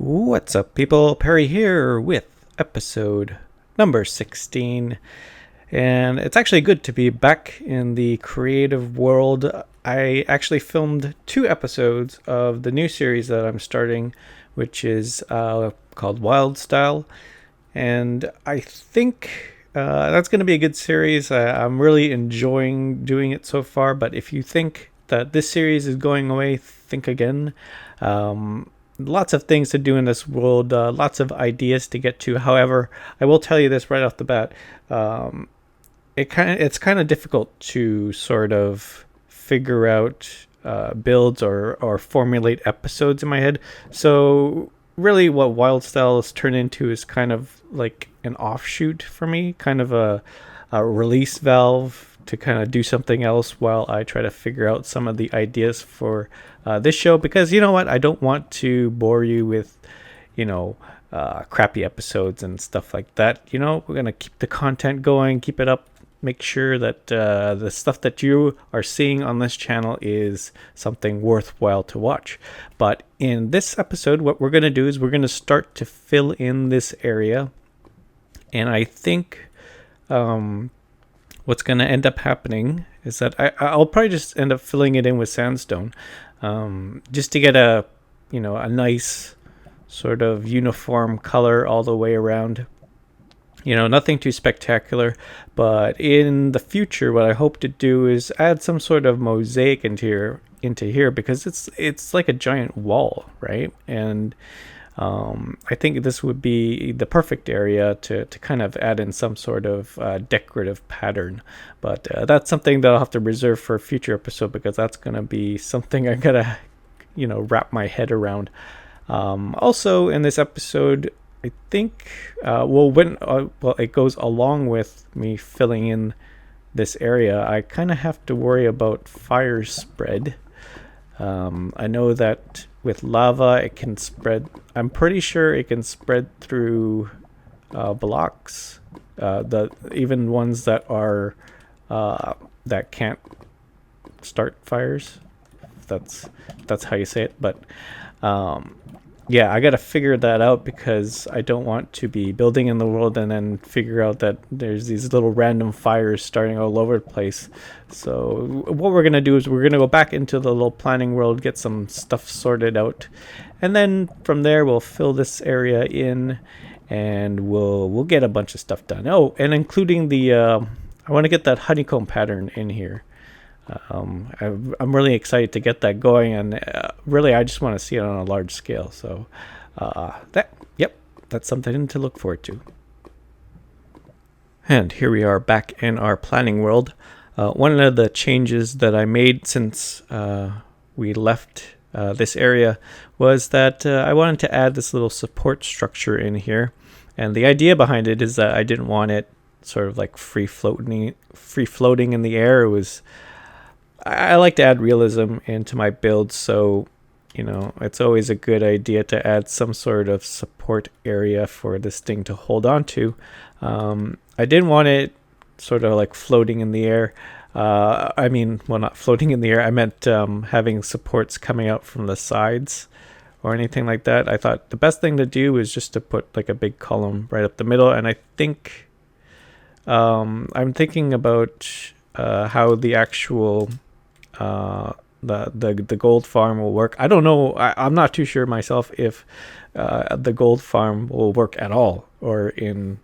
What's up, people? Perry here with episode number 16. And it's actually good to be back in the creative world. I actually filmed 2 episodes of the new series that I'm starting, which is called Wild Style. And I think that's going to be a good series. I'm really enjoying doing it so far. But if you think that this series is going away, think again. Lots of things to do in this world, lots of ideas to get to. However, I will tell you this right off the bat. It's kind of difficult to sort of figure out builds or formulate episodes in my head. So really what Wild Style has turned into is kind of like an offshoot for me, kind of a release valve to kind of do something else while I try to figure out some of the ideas for this show. Because you know what, I don't want to bore you with crappy episodes and stuff like that. We're gonna keep the content going, keep it up, make sure that the stuff that you are seeing on this channel is something worthwhile to watch. But in this episode, what we're going to do is we're going to start to fill in this area. And I think what's going to end up happening is that I'll probably just end up filling it in with sandstone, just to get a nice sort of uniform color all the way around. Nothing too spectacular, but in the future, what I hope to do is add some sort of mosaic into here because it's like a giant wall, right? And I think this would be the perfect area to kind of add in some sort of decorative pattern. But that's something that I'll have to reserve for a future episode because that's going to be something I gotta, wrap my head around. Also, in this episode, I think, it goes along with me filling in this area, I kind of have to worry about fire spread. I know that with lava, it can spread. I'm pretty sure it can spread through blocks, even ones that are that can't start fires. That's how you say it, but. Yeah, I got to figure that out because I don't want to be building in the world and then figure out that there's these little random fires starting all over the place. So what we're going to do is we're going to go back into the little planning world, get some stuff sorted out. And then from there, we'll fill this area in and we'll get a bunch of stuff done. Oh, and including the, I want to get that honeycomb pattern in here. I'm really excited to get that going, and really I just want to see it on a large scale. So that's something to look forward to. And here we are back in our planning world. One of the changes that I made since we left this area was that I wanted to add this little support structure in here, and the idea behind it is that I didn't want it sort of like free floating in the air. I like to add realism into my builds, so it's always a good idea to add some sort of support area for this thing to hold on to. I didn't want it sort of like floating in the air. Not floating in the air. I meant having supports coming out from the sides or anything like that. I thought the best thing to do was just to put like a big column right up the middle, and I think I'm thinking about how the actual the gold farm will work. I don't know. I'm not too sure myself if the gold farm will work at all or in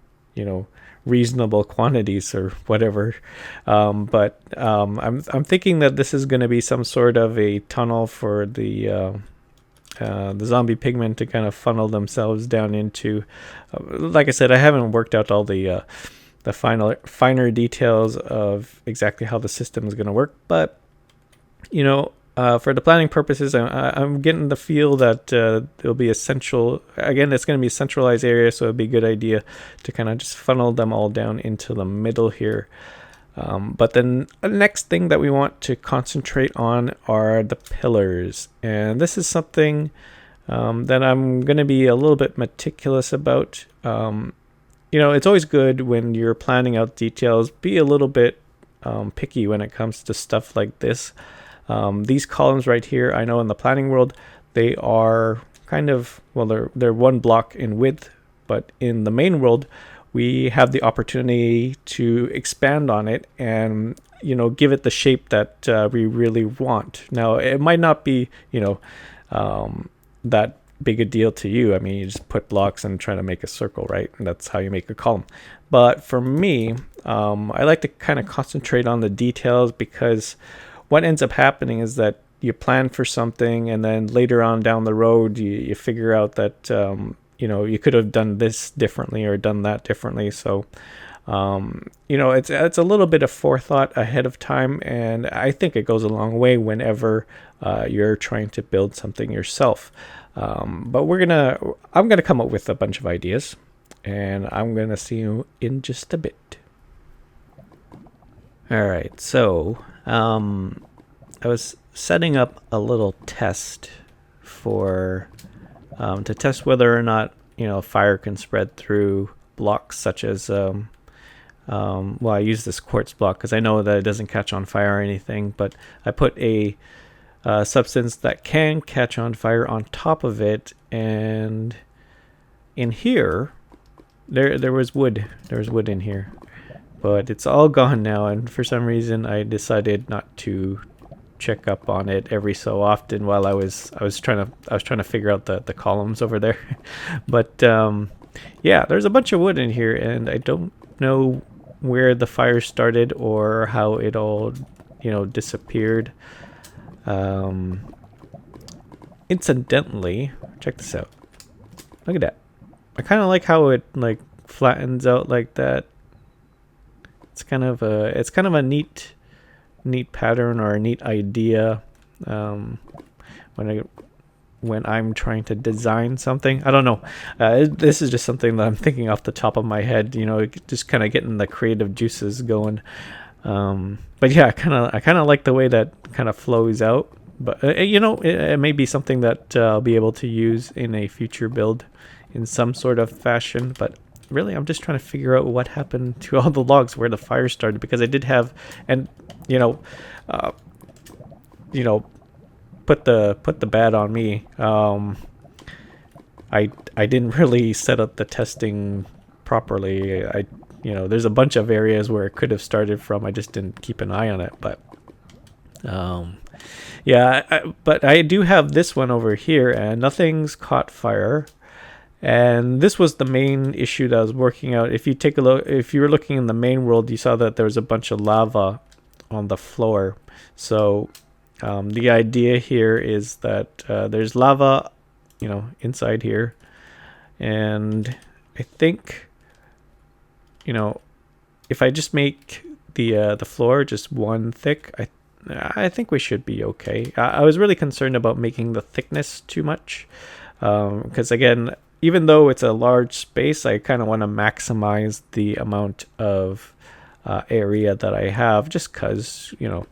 reasonable quantities or whatever. But I'm thinking that this is going to be some sort of a tunnel for the zombie pigmen to kind of funnel themselves down into. Like I said, I haven't worked out all the finer details of exactly how the system is going to work, but for the planning purposes, I'm getting the feel that it'll be essential. Again, it's going to be a centralized area, so it'd be a good idea to kind of just funnel them all down into the middle here. But then the next thing that we want to concentrate on are the pillars. And this is something that I'm going to be a little bit meticulous about. It's always good when you're planning out details, be a little bit picky when it comes to stuff like this. These columns right here, I know in the planning world, they are kind of, well, they're 1 block in width, but in the main world, we have the opportunity to expand on it and, give it the shape that we really want. Now, it might not be, that big a deal to you. I mean, you just put blocks and try to make a circle, right? And that's how you make a column. But for me, I like to kind of concentrate on the details, because what ends up happening is that you plan for something, and then later on down the road, you figure out that, you could have done this differently or done that differently. So, it's a little bit of forethought ahead of time, and I think it goes a long way whenever you're trying to build something yourself. But I'm gonna come up with a bunch of ideas, and I'm gonna see you in just a bit. All right, so I was setting up a little test for to test whether or not fire can spread through blocks such as well, I use this quartz block because I know that it doesn't catch on fire or anything, but I put a substance that can catch on fire on top of it, and in here there was wood. There was wood in here, but it's all gone now, and for some reason I decided not to check up on it every so often while I was trying to figure out the columns over there. But yeah, there's a bunch of wood in here, and I don't know where the fire started or how it all disappeared. Incidentally, check this out. Look at that. I kind of like how it flattens out like that. It's kind of a neat pattern or a neat idea when I'm trying to design something. I don't know. This is just something that I'm thinking off the top of my head. Just kind of getting the creative juices going. But yeah, I kind of like the way that kind of flows out. But it may be something that I'll be able to use in a future build in some sort of fashion. But really, I'm just trying to figure out what happened to all the logs, where the fire started, because I did have, and put the bad on me. I didn't really set up the testing properly. There's a bunch of areas where it could have started from. I just didn't keep an eye on it. But yeah, but I do have this one over here, and nothing's caught fire. And this was the main issue that I was working out. If you take a look, if you were looking in the main world, you saw that there was a bunch of lava on the floor. So the idea here is that there's lava, inside here, and I think, if I just make the floor just 1 thick, I think we should be okay. I was really concerned about making the thickness too much, because again, even though it's a large space, I kind of want to maximize the amount of area that I have, just because you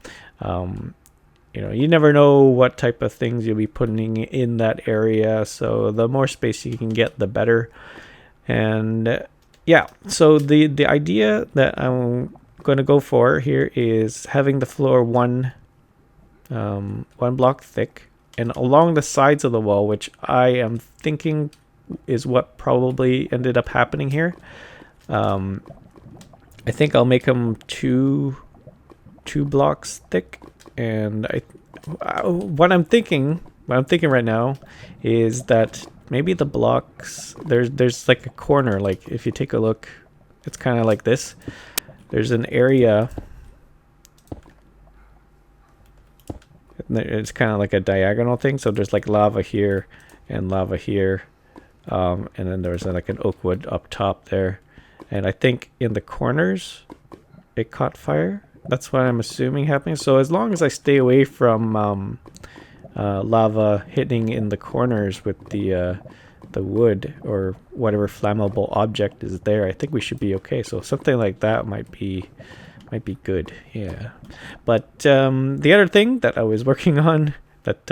never know what type of things you'll be putting in that area. So the more space you can get, the better. And yeah, so the idea that I'm going to go for here is having the floor 1 block thick, and along the sides of the wall, which I am thinking is what probably ended up happening here. I think I'll make them 2 blocks thick, and what I'm thinking right now is that maybe the blocks, there's like a corner, like if you take a look, it's kind of like this. There's an area, it's kind of like a diagonal thing, so there's like lava here and lava here, and then there's like an oak wood up top there, and I think in the corners it caught fire. That's what I'm assuming happening. So as long as I stay away from lava hitting in the corners with the wood or whatever flammable object is there, I think we should be okay. So something like that might be good. Yeah. But the other thing that I was working on that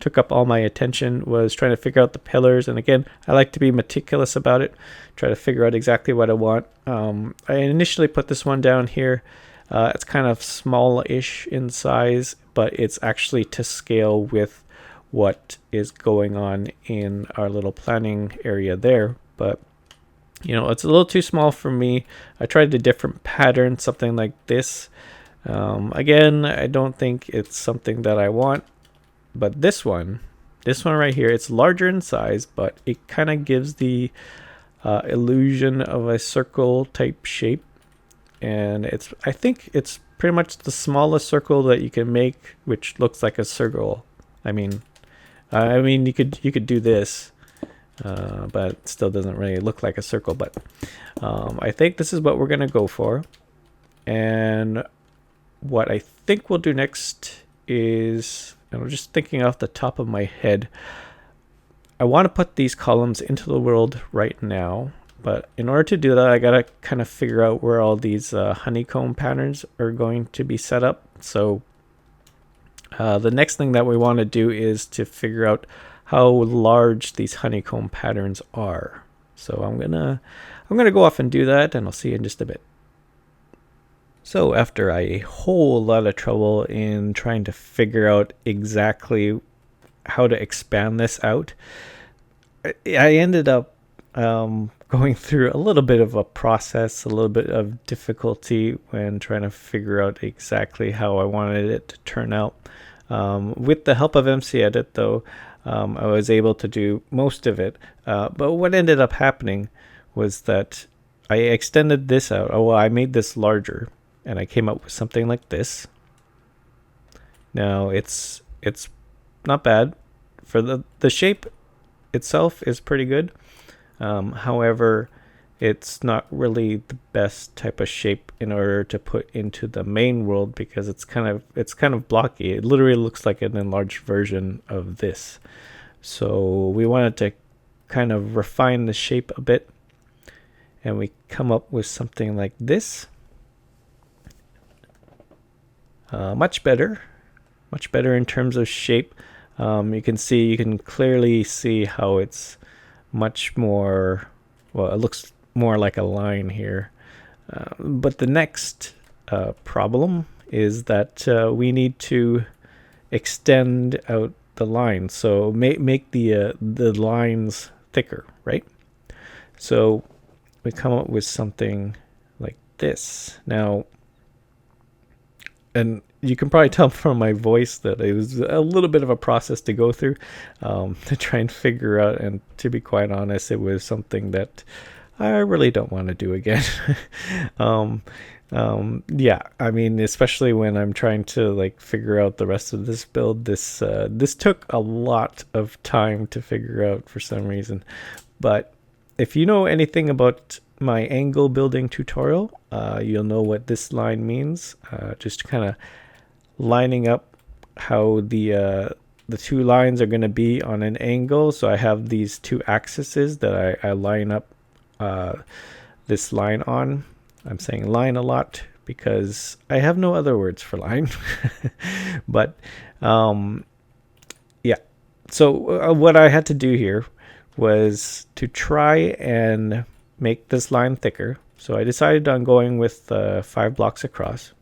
took up all my attention was trying to figure out the pillars. And again, I like to be meticulous about it, try to figure out exactly what I want. I initially put this one down here. It's kind of small-ish in size, but it's actually to scale with what is going on in our little planning area there. But it's a little too small for me. I tried a different pattern, something like this. Again, I don't think it's something that I want, but this one right here, it's larger in size, but it kind of gives the illusion of a circle type shape. And I think it's pretty much the smallest circle that you can make, which looks like a circle. I mean, you could do this, but it still doesn't really look like a circle. But I think this is what we're gonna go for. And what I think we'll do next is, and I'm just thinking off the top of my head, I want to put these columns into the world right now. But in order to do that, I gotta kind of figure out where all these honeycomb patterns are going to be set up. So the next thing that we want to do is to figure out how large these honeycomb patterns are. So I'm gonna go off and do that, and I'll see you in just a bit. So after a whole lot of trouble in trying to figure out exactly how to expand this out, I ended up going through a little bit of a process, a little bit of difficulty when trying to figure out exactly how I wanted it to turn out. With the help of MC Edit, though, I was able to do most of it. But what ended up happening was that I extended this out. I made this larger, and I came up with something like this. Now it's not bad. For the shape itself is pretty good. However, it's not really the best type of shape in order to put into the main world, because it's kind of blocky. It literally looks like an enlarged version of this. So we wanted to kind of refine the shape a bit, and we come up with something like this. Much better in terms of shape. You can clearly see how it's much more, it looks more like a line here. But the next problem is that we need to extend out the lines. So make the lines thicker, right? So we come up with something like this. Now, and you can probably tell from my voice that it was a little bit of a process to go through to try and figure out. And to be quite honest, it was something that I really don't want to do again. Yeah, I mean, especially when I'm trying to figure out the rest of this build. This took a lot of time to figure out for some reason. But if you know anything about my angle building tutorial, you'll know what this line means. Just kind of lining up how the two lines are going to be on an angle. So I have these two axes that I line up this line on. I'm saying line a lot because I have no other words for line. But yeah, so what I had to do here was to try and make this line thicker. So I decided on going with 5 blocks across.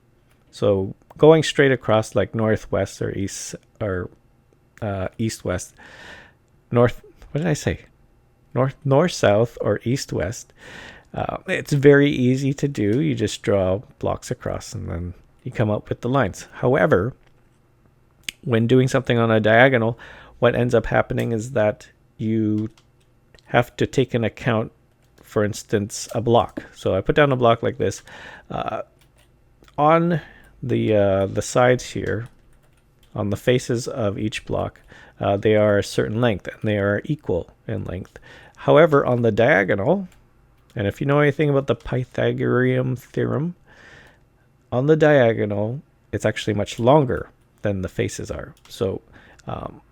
So going straight across, like northwest or east, or east-west. What did I say? North-south or east-west. It's very easy to do. You just draw blocks across and then you come up with the lines. However, when doing something on a diagonal, what ends up happening is that you have to take into account, for instance, a block. So I put down a block like this. On the sides here, on the faces of each block, they are a certain length and they are equal in length. However, on the diagonal, and if you know anything about the Pythagorean theorem, on the diagonal, it's actually much longer than the faces are. So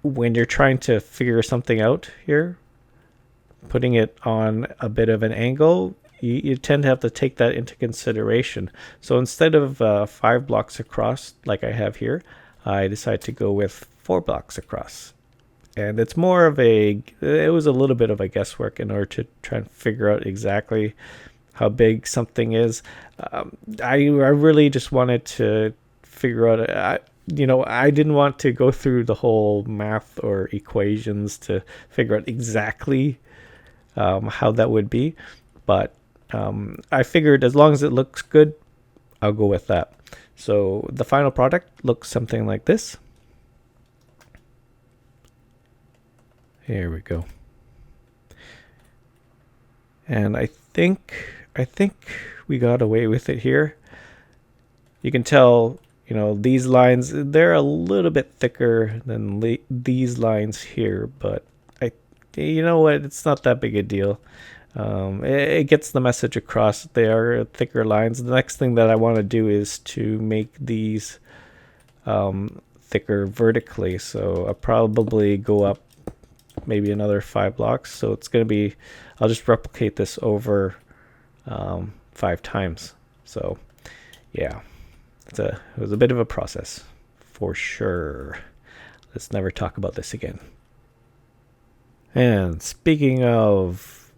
when you're trying to figure something out here, putting it on a bit of an angle, you tend to have to take that into consideration. So instead of 5 blocks across like I have here, I decided to go with 4 blocks across. And it's more of it was a little bit of a guesswork in order to try and figure out exactly how big something is. I really just wanted to figure out, I didn't want to go through the whole math or equations to figure out exactly how that would be. But I figured as long as it looks good, I'll go with that. So the final product looks something like this. Here we go. And I think we got away with it here. You can tell, these lines, they're a little bit thicker than these lines here, but you know what? It's not that big a deal. It gets the message across. They are thicker lines. The next thing that I want to do is to make these thicker vertically. So I'll probably go up maybe another 5 blocks. So it's going to be, I'll just replicate this over 5 times. So yeah, it was a bit of a process for sure. Let's never talk about this again. And speaking of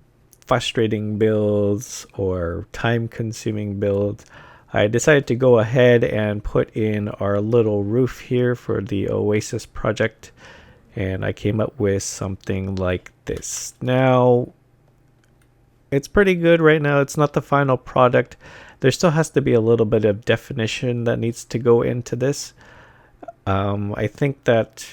frustrating builds or time-consuming builds, I decided to go ahead and put in our little roof here for the Oasis project, and I came up with something like this. Now, it's pretty good right now. It's not the final product. There still has to be a little bit of definition that needs to go into this. I think that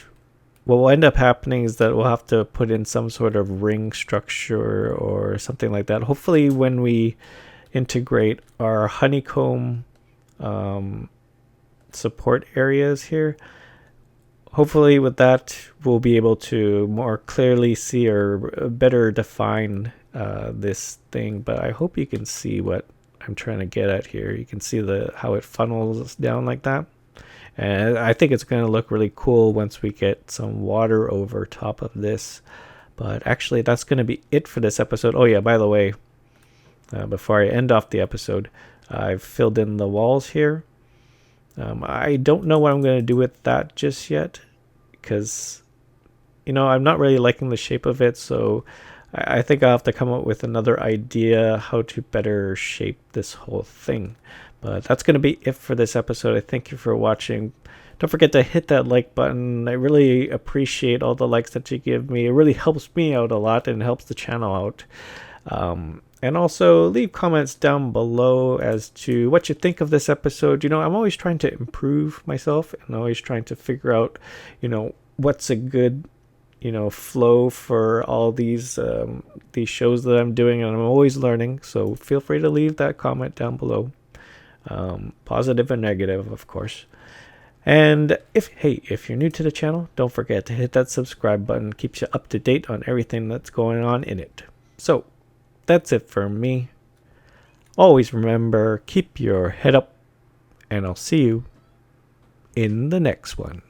what will end up happening is that we'll have to put in some sort of ring structure or something like that. Hopefully when we integrate our honeycomb support areas here, hopefully with that we'll be able to more clearly see or better define this thing. But I hope you can see what I'm trying to get at here. You can see how it funnels down like that. And I think it's going to look really cool once we get some water over top of this. But actually, that's going to be it for this episode. Oh yeah, by the way, before I end off the episode, I've filled in the walls here. I don't know what I'm going to do with that just yet, because, I'm not really liking the shape of it. So I think I'll have to come up with another idea how to better shape this whole thing. But that's going to be it for this episode. I thank you for watching. Don't forget to hit that like button. I really appreciate all the likes that you give me. It really helps me out a lot and helps the channel out. And also leave comments down below as to what you think of this episode. I'm always trying to improve myself and always trying to figure out, what's a good, flow for all these shows that I'm doing, and I'm always learning. So feel free to leave that comment down below. Positive and negative, of course. And if you're new to the channel, don't forget to hit that subscribe button. Keeps you up to date on everything that's going on in it. So that's it for me. Always remember, keep your head up, and I'll see you in the next one.